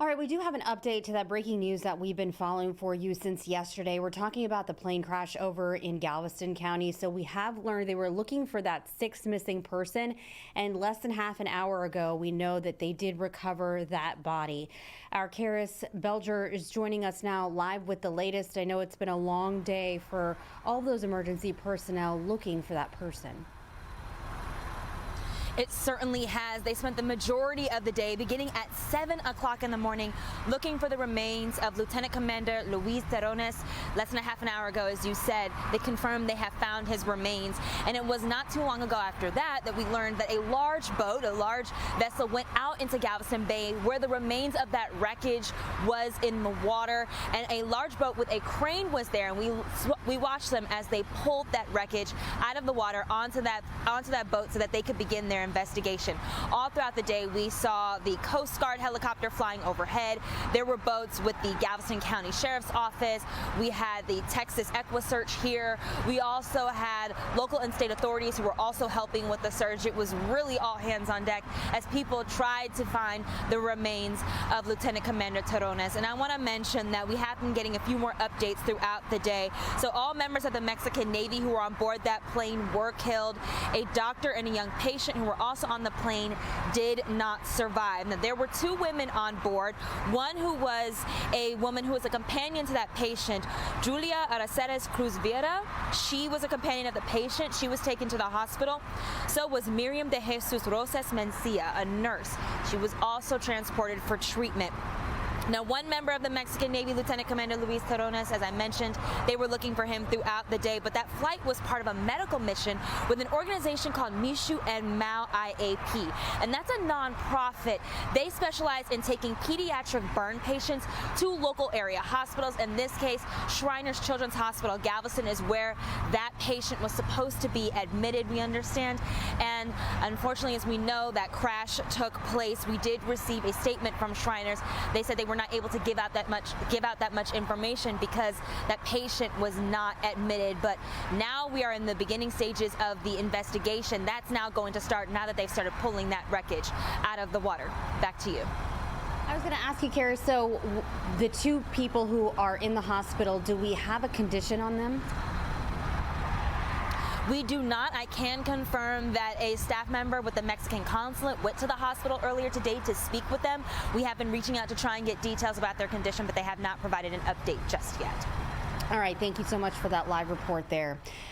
All right, we do have an update to that breaking news that we've been following for you since yesterday. We're talking about the plane crash over in Galveston County. So we have learned they were looking for that sixth missing person, and less than half an hour ago, we know that they did recover that body. Our Karys Belger is joining us now live with the latest. I know it's been a long day for all those emergency personnel looking for that person. It certainly has. They spent the majority of the day, beginning at 7 o'clock in the morning, looking for the remains of Lieutenant Commander Luis Terrones. Less than a half an hour ago, as you said, they confirmed they have found his remains. And it was not too long ago after that we learned that a large boat, a large vessel, went out into Galveston Bay where the remains of that wreckage was in the water. And a large boat with a crane was there. And we watched them as they pulled that wreckage out of the water onto that boat so that they could begin their investigation. All throughout the day, we saw the Coast Guard helicopter flying overhead. There were boats with the Galveston County Sheriff's Office. We had the Texas EquiSearch here. We also had local and state authorities who were also helping with the search. It was really all hands on deck as people tried to find the remains of Lieutenant Commander Terrones. And I want to mention that we have been getting a few more updates throughout the day. So all members of the Mexican Navy who were on board that plane were killed. A doctor and a young patient who were also on the plane did not survive. Now, there were two women on board. One who was a woman who was a companion to that patient, Julia Araceres Cruz Vera. She was a companion of the patient. She was taken to the hospital. So was Miriam de Jesus Rosas Mencia, a nurse. She was also transported for treatment. Now, one member of the Mexican Navy, Lieutenant Commander Luis Terrones, as I mentioned, they were looking for him throughout the day, but that flight was part of a medical mission with an organization called Mishu and Mao IAP, and that's a nonprofit. They specialize in taking pediatric burn patients to local area hospitals. In this case, Shriners Children's Hospital, Galveston, is where that patient was supposed to be admitted, we understand, and unfortunately, as we know, that crash took place. We did receive a statement from Shriners. They said they were not able to give out that much information because that patient was not admitted. But now we are in the beginning stages of the investigation. That's now going to start now that they've started pulling that wreckage out of the water. Back to you. I was going to ask you, Karys, so the two people who are in the hospital, do we have a condition on them? We do not. I can confirm that a staff member with the Mexican consulate went to the hospital earlier today to speak with them. We have been reaching out to try and get details about their condition, but they have not provided an update just yet. All right. Thank you so much for that live report there.